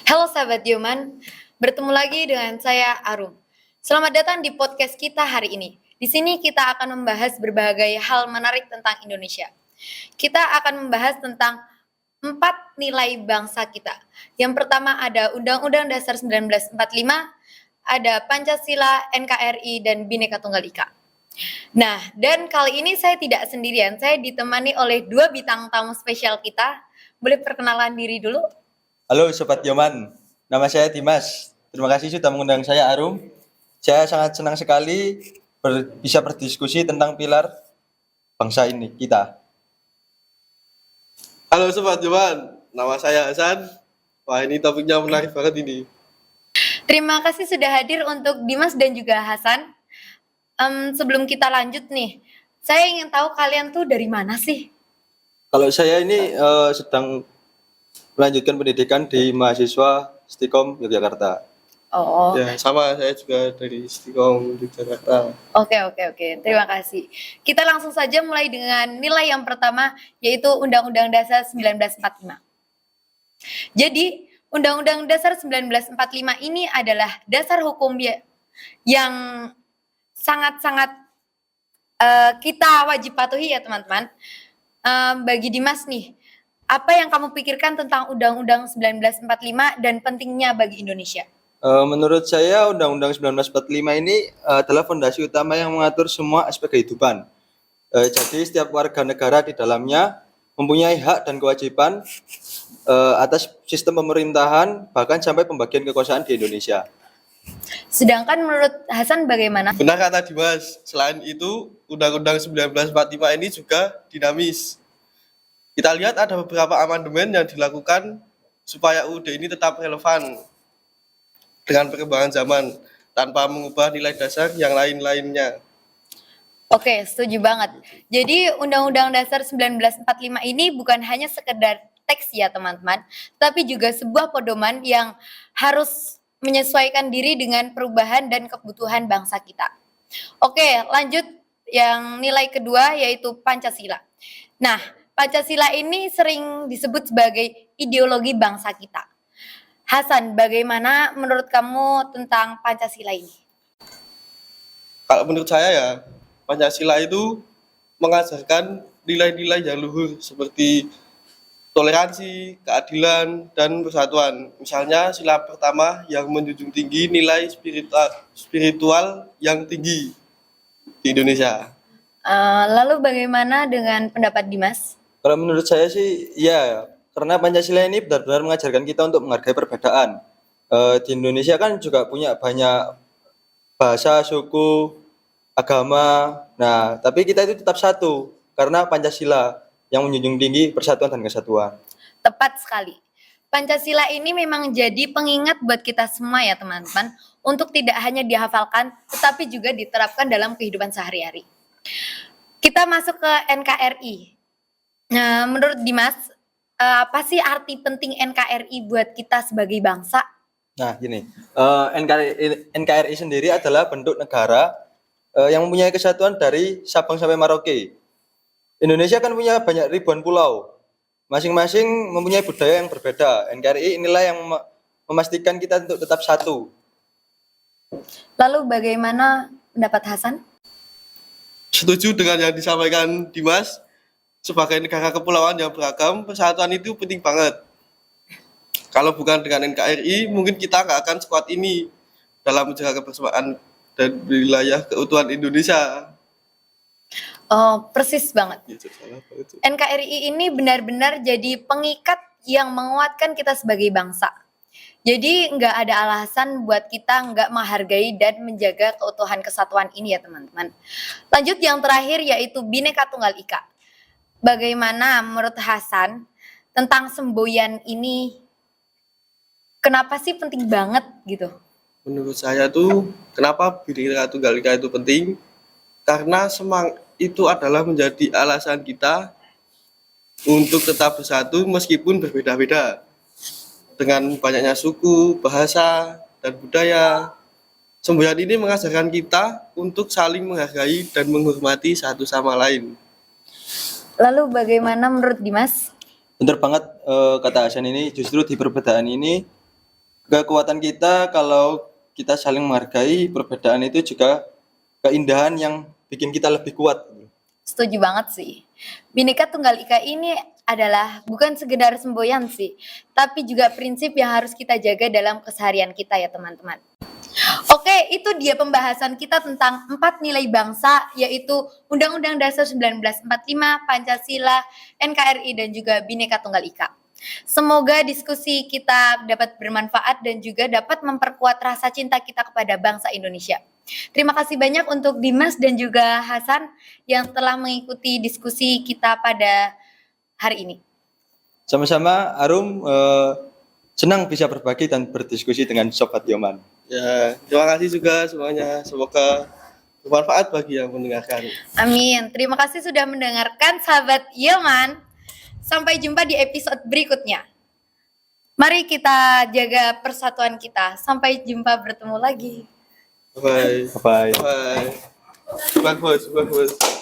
Halo sahabat Yoman, bertemu lagi dengan saya Arum. Selamat datang di podcast kita hari ini. Di sini kita akan membahas berbagai hal menarik tentang Indonesia. Kita akan membahas tentang 4 nilai bangsa kita. Yang pertama ada Undang-Undang Dasar 1945, ada Pancasila, NKRI, dan Bhinneka Tunggal Ika. Nah, dan kali ini saya tidak sendirian, saya ditemani oleh 2 bintang tamu spesial kita. Boleh perkenalan diri dulu? Halo Sobat Yoman, nama saya Dimas. Terima kasih sudah mengundang saya Arum. Saya sangat senang sekali bisa berdiskusi tentang pilar bangsa ini kita. Halo Sobat Joman, nama saya Hasan. Wah, ini topiknya menarik banget ini. Terima kasih sudah hadir untuk Dimas dan juga Hasan. Sebelum kita lanjut nih, saya ingin tahu kalian tuh dari mana sih? Kalau saya ini sedang melanjutkan pendidikan di mahasiswa Stikom Yogyakarta. Oh, Ya, sama saya juga dari Istiqom Yogyakarta. oke. Terima kasih. Kita langsung saja mulai dengan nilai yang pertama, yaitu Undang-Undang Dasar 1945. Jadi, Undang-Undang Dasar 1945 ini adalah dasar hukum yang sangat-sangat kita wajib patuhi ya teman-teman. Bagi Dimas nih, apa yang kamu pikirkan tentang Undang-Undang 1945 dan pentingnya bagi Indonesia? Menurut saya Undang-Undang 1945 ini adalah fondasi utama yang mengatur semua aspek kehidupan. Jadi setiap warga negara di dalamnya mempunyai hak dan kewajiban atas sistem pemerintahan bahkan sampai pembagian kekuasaan di Indonesia. Sedangkan menurut Hasan bagaimana? Benar kata Dimas, selain itu Undang-Undang 1945 ini juga dinamis. Kita lihat ada beberapa amandemen yang dilakukan supaya UUD ini tetap relevan dengan perkembangan zaman tanpa mengubah nilai dasar yang lain-lainnya. Oke, setuju banget. Jadi Undang-Undang Dasar 1945 ini bukan hanya sekedar teks ya teman-teman, tapi juga sebuah pedoman yang harus menyesuaikan diri dengan perubahan dan kebutuhan bangsa kita. Oke, lanjut yang nilai kedua yaitu Pancasila. Nah, Pancasila ini sering disebut sebagai ideologi bangsa kita. Hasan, bagaimana menurut kamu tentang Pancasila ini? Kalau menurut saya ya, Pancasila itu mengajarkan nilai-nilai yang luhur seperti toleransi, keadilan, dan persatuan. Misalnya sila pertama yang menjunjung tinggi nilai spiritual yang tinggi di Indonesia. Lalu bagaimana dengan pendapat Dimas? Kalau menurut saya sih ya, karena Pancasila ini benar-benar mengajarkan kita untuk menghargai perbedaan. Di Indonesia kan juga punya banyak bahasa, suku, agama. Nah, tapi kita itu tetap satu karena Pancasila yang menjunjung tinggi persatuan dan kesatuan. Tepat sekali. Pancasila ini memang jadi pengingat buat kita semua ya teman-teman, untuk tidak hanya dihafalkan, tetapi juga diterapkan dalam kehidupan sehari-hari. Kita masuk ke NKRI. Nah, menurut Dimas, apa sih arti penting NKRI buat kita sebagai bangsa? Nah, gini, NKRI sendiri adalah bentuk negara yang mempunyai kesatuan dari Sabang sampai Merauke. Indonesia kan punya banyak ribuan pulau, masing-masing mempunyai budaya yang berbeda. NKRI inilah yang memastikan kita untuk tetap satu. Lalu bagaimana pendapat Hasan? Setuju dengan yang disampaikan Dimas, sebagai negara kepulauan yang beragam, persatuan itu penting banget. Kalau bukan dengan NKRI, mungkin kita nggak akan sekuat ini dalam menjaga kebersamaan dan wilayah keutuhan Indonesia. Oh, persis banget. Gitu, salah banget. NKRI ini benar-benar jadi pengikat yang menguatkan kita sebagai bangsa. Jadi nggak ada alasan buat kita nggak menghargai dan menjaga keutuhan kesatuan ini ya teman-teman. Lanjut yang terakhir yaitu Bhinneka Tunggal Ika. Bagaimana menurut Hasan tentang semboyan ini? Kenapa sih penting banget gitu? Menurut saya tuh, kenapa Bhinneka Tunggal Ika itu penting? Karena itu adalah menjadi alasan kita untuk tetap bersatu meskipun berbeda-beda. Dengan banyaknya suku, bahasa, dan budaya. Semboyan ini mengajarkan kita untuk saling menghargai dan menghormati satu sama lain. Lalu bagaimana menurut Dimas? Benar banget kata Hasan ini, justru di perbedaan ini kekuatan kita kalau kita saling menghargai perbedaan itu juga keindahan yang bikin kita lebih kuat. Setuju banget sih. Bhinneka Tunggal Ika ini adalah bukan sekedar semboyan sih, tapi juga prinsip yang harus kita jaga dalam keseharian kita ya teman-teman. Oke, itu dia pembahasan kita tentang 4 nilai bangsa, yaitu Undang-Undang Dasar 1945, Pancasila, NKRI, dan juga Bhinneka Tunggal Ika. Semoga diskusi kita dapat bermanfaat dan juga dapat memperkuat rasa cinta kita kepada bangsa Indonesia. Terima kasih banyak untuk Dimas dan juga Hasan yang telah mengikuti diskusi kita pada hari ini. Sama-sama Arum, senang bisa berbagi dan berdiskusi dengan Sobat Yoman. Ya, terima kasih juga semuanya. Semoga bermanfaat bagi yang mendengarkan. Amin. Terima kasih sudah mendengarkan sahabat Yoman. Sampai jumpa di episode berikutnya. Mari kita jaga persatuan kita. Sampai jumpa, bertemu lagi. Bye. Bye. Bye. Bagus, bagus.